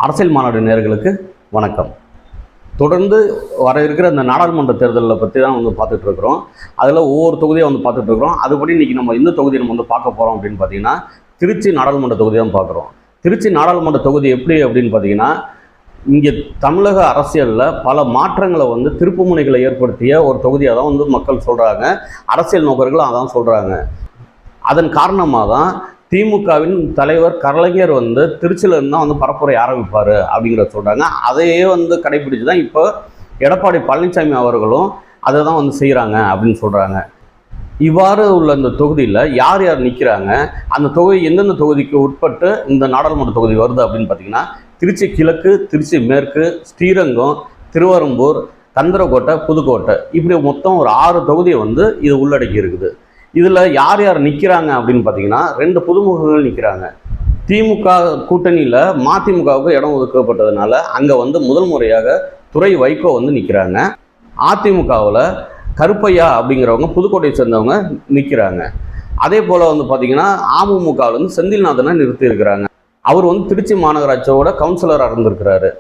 அரசியல் மாநாடு நேயர்களுக்கு வணக்கம். தொடர்ந்து வர இருக்கிற இந்த நாடாளுமன்ற தேர்தலில் பற்றி தான் பார்த்துட்டு இருக்கிறோம். அதில் ஒவ்வொரு தொகுதியாக பார்த்துட்டு இருக்கிறோம். அதுபடி இன்றைக்கி நம்ம இந்த தொகுதியை நம்ம பார்க்க போகிறோம் அப்படின்னு பார்த்தீங்கன்னா, திருச்சி நாடாளுமன்ற தொகுதி தான் பார்க்குறோம். திருச்சி நாடாளுமன்ற தொகுதி எப்படி அப்படின்னு பார்த்தீங்கன்னா, இங்கே தமிழக அரசியலில் பல மாற்றங்களை திருப்புமுனைகளை ஏற்படுத்திய ஒரு தொகுதியாக தான் மக்கள் சொல்கிறாங்க. அரசியல் நோக்கர்களும் அதான் சொல்கிறாங்க. அதன் காரணமாக தான் திமுகவின் தலைவர் கலைஞர் திருச்சியிலேருந்து தான் பரப்புரை ஆரம்பிப்பார் அப்படிங்கிறத சொல்கிறாங்க. அதையே கடைபிடிச்சு தான் இப்போ எடப்பாடி பழனிசாமி அவர்களும் அதை தான் செய்கிறாங்க அப்படின்னு சொல்கிறாங்க. இவ்வாறு உள்ள இந்த தொகுதியில் யார் யார் நிற்கிறாங்க, அந்த தொகுதி எந்தெந்த தொகுதிக்கு உட்பட்டு இந்த நாடாளுமன்ற தொகுதி வருது அப்படின்னு பார்த்தீங்கன்னா, திருச்சி கிழக்கு, திருச்சி மேற்கு, ஸ்ரீரங்கம், திருவரம்பூர், கந்தரக்கோட்டை, புதுக்கோட்டை, இப்படி மொத்தம் ஒரு 6 தொகுதியை இது உள்ளடக்கி இருக்குது. இதில் யார் யார் நிற்கிறாங்க அப்படின்னு பார்த்தீங்கன்னா, 2 புதுமுகங்கள் நிற்கிறாங்க. திமுக கூட்டணியில் மதிமுகவுக்கு இடம் ஒதுக்கப்பட்டதுனால அங்கே முதல் முறையாக துரை வைகோ நிற்கிறாங்க. அதிமுகவில் கருப்பையா அப்படிங்கிறவங்க புதுக்கோட்டையை சேர்ந்தவங்க நிற்கிறாங்க. அதே போல் பார்த்தீங்கன்னா அமமுகவில் செந்தில்நாதனை நிறுத்தியிருக்கிறாங்க. அவர் திருச்சி மாநகராட்சியோட கவுன்சிலராக இருந்திருக்கிறாரு.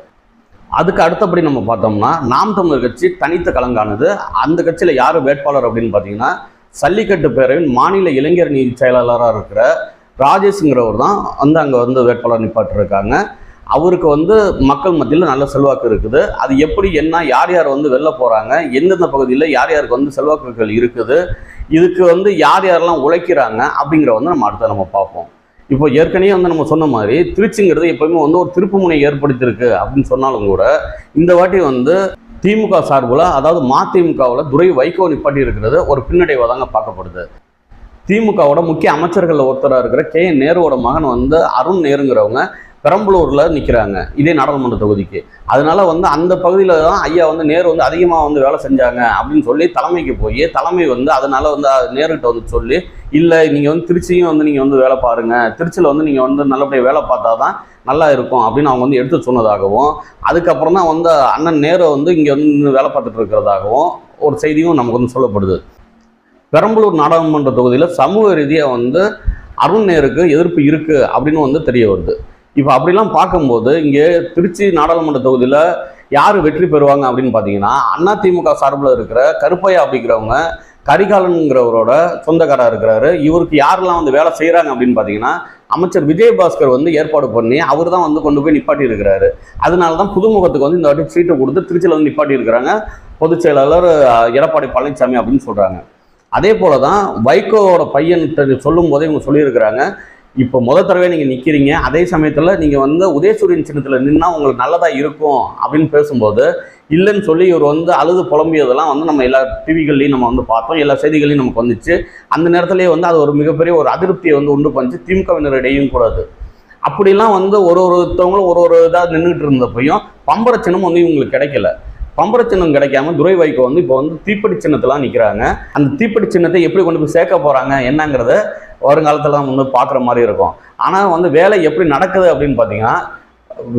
அதுக்கு அடுத்தபடி நம்ம பார்த்தோம்னா, நாம் தமிழர் கட்சி தனித்த கலங்கானது. அந்த கட்சியில் யார் வேட்பாளர் அப்படின்னு பார்த்தீங்கன்னா, சல்லிக்கட்டு பேரவையின் மாநில இளைஞர் நீதி செயலாளராக இருக்கிற ராஜேஷ்ங்கிறவர் தான் அங்கே வேட்பாளர் நிப்பாட்டிருக்காங்க. அவருக்கு மக்கள் மத்தியில் நல்ல செல்வாக்கு இருக்குது. அது எப்படி என்ன, யார் யார் வெளில போகிறாங்க, எந்தெந்த பகுதியில் யார் யாருக்கு செல்வாக்குகள் இருக்குது, இதுக்கு யார் யாரெல்லாம் உழைக்கிறாங்க அப்படிங்கிற நம்ம அடுத்த நம்ம பார்ப்போம். இப்போ ஏற்கனவே நம்ம சொன்ன மாதிரி திருச்சிங்கிறது எப்போயுமே ஒரு திருப்புமுனை ஏற்படுத்தியிருக்கு அப்படின்னு சொன்னாலும் கூட, இந்த வாட்டி திமுக சார்பில், அதாவது மதிமுகவில் துரை வைகோ நிப்பாட்டி இருக்கிறது ஒரு பின்னடைவாக தாங்க பார்க்கப்படுது. திமுகவோட முக்கிய அமைச்சர்களில் ஒருத்தராக இருக்கிற KN நேருவோட மகன் அருண் நேருங்கிறவங்க பெரம்பலூரில் நிற்கிறாங்க இதே நாடாளுமன்ற தொகுதிக்கு. அதனால அந்த பகுதியில் தான் ஐயா நேரு அதிகமாக வேலை செஞ்சாங்க அப்படின்னு சொல்லி தலைமைக்கு போய் தலைமை அதனால நேருகிட்ட சொல்லி, இல்லை நீங்கள் திருச்சியும் நீங்கள் வேலை பாருங்கள், திருச்சியில் நீங்கள் நல்லபடியாக வேலை பார்த்தா தான் நல்லா இருக்கும் அப்படின்னு அவங்க எடுத்து சொன்னதாகவும், அதுக்கப்புறம் தான் அண்ணன் நேரு இங்கே வேலை பார்த்துட்டு இருக்கிறதாகவும் ஒரு செய்தியும் நமக்கு சொல்லப்படுது. பெரம்பலூர் நாடாளுமன்ற தொகுதியில் சமூக ரீதியாக அருண் நேருக்கு எதிர்ப்பு இருக்குது அப்படின்னு தெரிய வருது. இப்போ அப்படிலாம் பார்க்கும்போது இங்கே திருச்சி நாடாளுமன்ற தொகுதியில் யார் வெற்றி பெறுவாங்க அப்படின்னு பார்த்தீங்கன்னா, அதிமுக சார்பில் இருக்கிற கருப்பையா அப்படிங்கிறவங்க கரிகாலன்கிறவரோட சொந்தக்காராக இருக்கிறாரு. இவருக்கு யாரெல்லாம் வேலை செய்கிறாங்க அப்படின்னு பார்த்தீங்கன்னா, அமைச்சர் விஜயபாஸ்கர் ஏற்பாடு பண்ணி அவர் தான் கொண்டு போய் நிப்பாட்டி இருக்கிறாரு. அதனால தான் புதுமுகத்துக்கு இந்த வாட்டி சீட்டை கொடுத்து திருச்சியில் நிப்பாட்டி இருக்கிறாங்க பொதுச் செயலாளர் எடப்பாடி பழனிசாமி அப்படின்னு சொல்கிறாங்க. அதே போல தான் வைகோவோட பையன்கிட்ட சொல்லும் போதே இவங்க சொல்லியிருக்கிறாங்க, இப்போ தடவை நீங்கள் நிற்கிறீங்க, அதே சமயத்தில் நீங்கள் உதயசூரியன் சின்னத்தில் நின்னா உங்களுக்கு நல்லதாக இருக்கும் அப்படின்னு பேசும்போது, இல்லைன்னு சொல்லி இவர் அழுது புலம்பியதெல்லாம் நம்ம எல்லா டிவிகள்லையும் நம்ம பார்த்தோம், எல்லா செய்திகளையும் நமக்கு வந்துச்சு. அந்த நேரத்துலேயே அது ஒரு மிகப்பெரிய ஒரு அதிருப்தியை உண்டு பண்ணிச்சு திமுகவினரிடையும் கூடாது. அப்படிலாம் ஒருத்தவங்களும் ஒரு இதாக நின்றுட்டு இருந்தப்பையும் பம்பர சின்னம் இவங்களுக்கு கிடைக்கல. பம்பர சின்னம் கிடைக்காம துரை வைகோ இப்போ தீப்பெட்டி சின்னத்தெல்லாம் நிற்கிறாங்க. அந்த தீப்பெட்டி சின்னத்தை எப்படி கொண்டு போய் சேர்க்க போகிறாங்க என்னங்கிறத வருங்காலத்தில் பார்க்குற மாதிரி இருக்கும். ஆனால் வேலை எப்படி நடக்குது அப்படின்னு பார்த்தீங்கன்னா,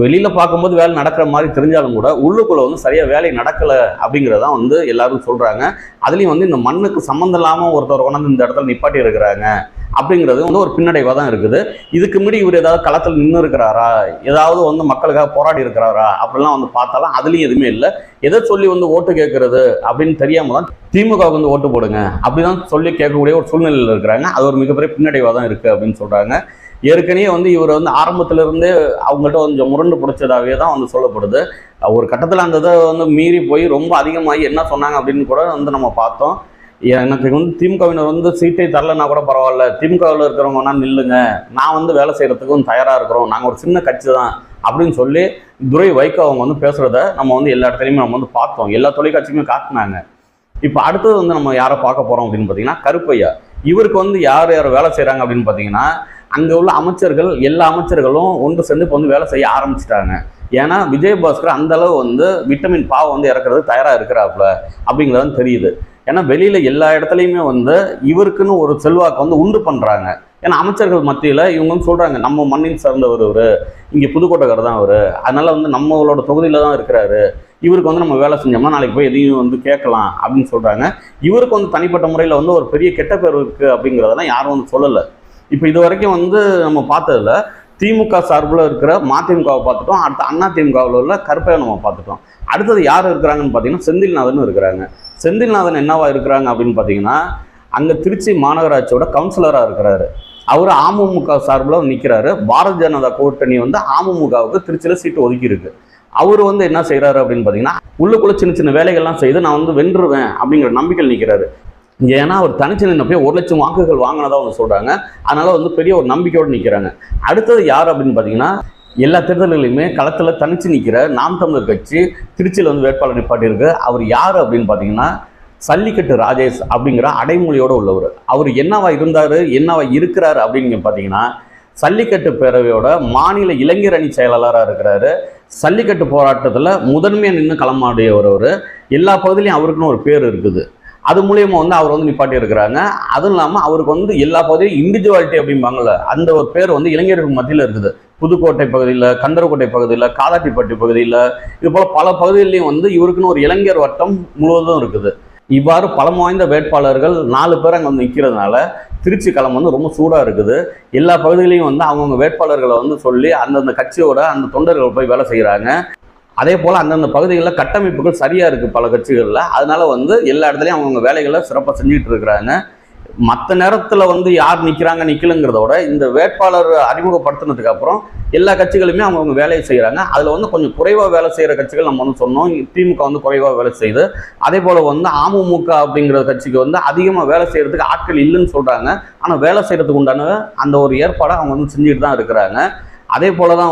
வெளியில் பார்க்கும்போது வேலை நடக்கிற மாதிரி தெரிஞ்சாலும் கூட உள்ளுக்குள்ளே சரியாக வேலை நடக்கலை அப்படிங்கிறதான் எல்லாரும் சொல்கிறாங்க. அதுலேயும் இந்த மண்ணுக்கு சம்மந்தம் இல்லாமல் ஒருத்தர் கொண்டாந்து இந்த இடத்துல நிப்பாட்டி இருக்கிறாங்க அப்படிங்கிறது ஒரு பின்னடைவாக தான் இருக்குது. இதுக்கு முன்னாடி இவர் ஏதாவது களத்தில் நின்று இருக்கிறாரா, ஏதாவது மக்களுக்காக போராடி இருக்கிறாரா அப்படிலாம் பார்த்தாலும் அதுலேயும் எதுவுமே இல்லை. எதை சொல்லி ஓட்டு கேட்கறது அப்படின்னு தெரியாமல் தான் திமுகவுக்கு ஓட்டு போடுங்க அப்படிதான் சொல்லி கேட்கக்கூடிய ஒரு சூழ்நிலையில் இருக்கிறாங்க. அது ஒரு மிகப்பெரிய பின்னடைவாக தான் இருக்குது அப்படின்னு சொல்கிறாங்க. ஏற்கனவே இவர் ஆரம்பத்திலிருந்தே அவங்கள்ட்ட கொஞ்சம் முரண்டு பிடிச்சதாகவே தான் சொல்லப்படுது. ஒரு கட்டத்தில் அந்த இதை மீறி போய் ரொம்ப அதிகமாகி என்ன சொன்னாங்க அப்படின்னு கூட நம்ம பார்த்தோம். எனக்கு திமுகவினர் சீட்டை தரலைன்னா கூட பரவாயில்ல, திமுகவில் இருக்கிறவங்கன்னா நில்லுங்க, நான் வேலை செய்கிறதுக்கும் தயாராக இருக்கிறோம், நாங்கள் ஒரு சின்ன கட்சி தான் அப்படின்னு சொல்லி துரை வைகோ அவங்க பேசுகிறத நம்ம எல்லா இடத்துலையுமே நம்ம பார்த்தோம், எல்லா தொலைக்காட்சியுமே காட்டினாங்க. இப்போ அடுத்தது நம்ம யாரை பார்க்க போகிறோம் அப்படின்னு பார்த்தீங்கன்னா, கருப்பையா. இவருக்கு யார் யார் வேலை செய்கிறாங்க அப்படின்னு பார்த்தீங்கன்னா, அங்கே உள்ள அமைச்சர்கள் எல்லா அமைச்சர்களும் ஒன்று சேர்ந்து இப்போ வேலை செய்ய ஆரம்பிச்சிட்டாங்க. ஏன்னா விஜயபாஸ்கர் அந்தளவு விட்டமின் பாவை இறக்குறது தயாராக இருக்கிறாப்புல அப்படிங்கிறது தெரியுது. ஏன்னா வெளியில் எல்லா இடத்துலையுமே இவருக்குன்னு ஒரு செல்வாக்கு உண்டு பண்ணுறாங்க. ஏன்னா அமைச்சர்கள் மத்தியில் இவங்க சொல்கிறாங்க, நம்ம மண்ணின் சார்ந்தவர் இவர், இங்கே புதுக்கோட்டைக்காரர் தான் அவர், அதனால் நம்மளோட தொகுதியில் தான் இருக்கிறாரு, இவருக்கு நம்ம வேலை செஞ்சோம்னா நாளைக்கு போய் எதையும் கேட்கலாம் அப்படின்னு சொல்கிறாங்க. இவருக்கு தனிப்பட்ட முறையில் ஒரு பெரிய கெட்ட பேர் இருக்குது அப்படிங்கிறதெல்லாம் யாரும் சொல்லலை. இப்போ இது வரைக்கும் நம்ம பார்த்ததில் திமுக சார்பில் இருக்கிற மதிமுகவை பார்த்துட்டோம். அடுத்து அண்ணா திமுகவில் உள்ள கருப்பையை நம்ம பார்த்துட்டோம். அடுத்தது யார் இருக்கிறாங்கன்னு பார்த்தீங்கன்னா செந்தில்நாதன் இருக்கிறாங்க. செந்தில்நாதன் என்னவா இருக்கிறாங்க அப்படின்னு பார்த்தீங்கன்னா அங்கே திருச்சி மாநகராட்சியோட கவுன்சிலராக இருக்கிறாரு. அவர் அமமுக சார்பில் நிற்கிறாரு. பாரதிய ஜனதா கூட்டணி அமமுகவுக்கு திருச்சியில் சீட்டு ஒதுக்கி இருக்கு. அவர் என்ன செய்கிறாரு அப்படின்னு பார்த்தீங்கன்னா உள்ளுக்குள்ள சின்ன சின்ன வேலைகள்லாம் செய்து நான் வென்றுவேன் அப்படிங்கிற நம்பிக்கையில் நிற்கிறாரு. ஏன்னா அவர் தனிச்சு நின்று போய் 1 லட்சம் வாக்குகள் வாங்கினதா சொல்கிறாங்க. அதனால பெரிய ஒரு நம்பிக்கையோடு நிற்கிறாங்க. அடுத்தது யார் அப்படின்னு பார்த்தீங்கன்னா எல்லா தேர்தல்களையுமே களத்தில் தனிச்சு நிற்கிற நாம் தமிழர் கட்சி திருச்சியில் வேட்பாளர் நிப்பாட்டியிருக்கு. அவர் யார் அப்படின்னு பார்த்தீங்கன்னா சல்லிக்கட்டு ராஜேஷ் அப்படிங்கிற அடைமொழியோடு உள்ளவர். அவர் என்னவா இருந்தார் என்னவா இருக்கிறார் அப்படின்னு பார்த்தீங்கன்னா சல்லிக்கட்டு பேரவையோட மாநில இளைஞர் அணி செயலாளராக இருக்கிறாரு. சல்லிக்கட்டு போராட்டத்தில் முதன்மையாக நின்று களமாடியவர். எல்லா பகுதியிலையும் அவருக்குன்னு ஒரு பேர் இருக்குது. அது மூலியமாக அவர் நிப்பாட்டி இருக்கிறாங்க. அதுவும் இல்லாமல் அவருக்கு எல்லா பகுதியும் இண்டிவிஜுவாலிட்டி அப்படிம்பாங்கள்ல அந்த ஒரு பேர் இளைஞர்கள் மத்தியில் இருக்குது. புதுக்கோட்டை பகுதியில், கந்தரக்கோட்டை பகுதியில், காலாட்டிப்பட்டி பகுதியில், இது போல் பல பகுதியிலையும் இவருக்குன்னு ஒரு இளைஞர் வட்டம் முழுவதும் இருக்குது. இவ்வாறு பலம் வாய்ந்த வேட்பாளர்கள் 4 பேர் அங்கே நிற்கிறதுனால திருச்சி களம் ரொம்ப சூடாக இருக்குது. எல்லா பகுதிகளையும் அவங்கவுங்க வேட்பாளர்களை சொல்லி அந்தந்த கட்சியோட அந்த தொண்டர்கள் போய் வேலை செய்கிறாங்க. அதே போல் அந்தந்த பகுதிகளில் கட்டமைப்புகள் சரியாக இருக்குது பல கட்சிகளில். அதனால எல்லா இடத்துலையும் அவங்கவுங்க வேலைகளை சிறப்பாக செஞ்சுட்டு இருக்கிறாங்க. மற்ற நேரத்தில் யார் நிற்கிறாங்க நிற்கலங்கிறதோட இந்த வேட்பாளர் அறிமுகப்படுத்தினதுக்கு அப்புறம் எல்லா கட்சிகளுமே அவங்கவுங்க வேலையை செய்கிறாங்க. அதில் கொஞ்சம் குறைவாக வேலை செய்கிற கட்சிகள் நம்ம சொன்னோம். திமுக குறைவாக வேலை செய்யுது. அதே போல் அமமுக அப்படிங்கிற கட்சிக்கு அதிகமாக வேலை செய்கிறதுக்கு ஆட்கள் இல்லைன்னு சொல்கிறாங்க. ஆனால் வேலை செய்கிறதுக்கு உண்டான அந்த ஒரு ஏற்பாடை அவங்க செஞ்சுட்டு தான் இருக்கிறாங்க. அதே போல தான்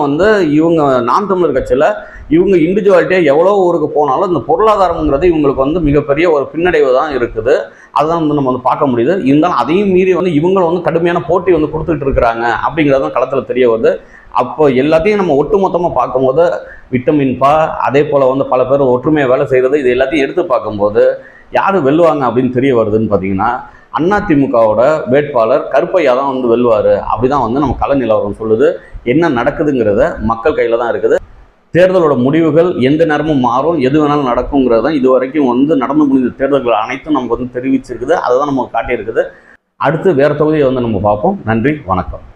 இவங்க நாம் தமிழர் கட்சியில் இவங்க இண்டிவிஜுவாலிட்டியாக எவ்வளோ ஊருக்கு போனாலும் இந்த பொருளாதாரங்கிறது இவங்களுக்கு மிகப்பெரிய ஒரு பின்னடைவு தான் இருக்குது. அதுதான் நம்ம பார்க்க முடியுது. இருந்தாலும் அதையும் மீறி இவங்களும் கடுமையான போட்டி கொடுத்துட்டு இருக்கிறாங்க அப்படிங்கிறதான் களத்தில் தெரிய வருது. அப்போ எல்லாத்தையும் நம்ம ஒட்டுமொத்தமாக பார்க்கும்போது விட்டமின் பா அதே போல் பல பேர் ஒற்றுமையாக வேலை செய்கிறது இது எல்லாத்தையும் எடுத்து பார்க்கும்போது யார் வெல்லுவாங்க அப்படின்னு தெரிய வருதுன்னு பார்த்தீங்கன்னா அதிமுகவோட வேட்பாளர் கருப்பையா தான் வெல்லுவார். அப்படிதான் நம்ம கள நிலவரம் சொல்லுது. என்ன நடக்குதுங்கிறத மக்கள் கையில் தான் இருக்குது. தேர்தலோட முடிவுகள் எந்த நேரமும் மாறும், எது வேணாலும் நடக்குங்கிறது தான் இது வரைக்கும் நடந்து முடிந்த தேர்தல்கள் அனைத்தும் நமக்கு தெரிவிச்சிருக்குது. அதை தான் நமக்கு காட்டியிருக்குது. அடுத்து வேறு தொகுதியை நம்ம பார்ப்போம். நன்றி, வணக்கம்.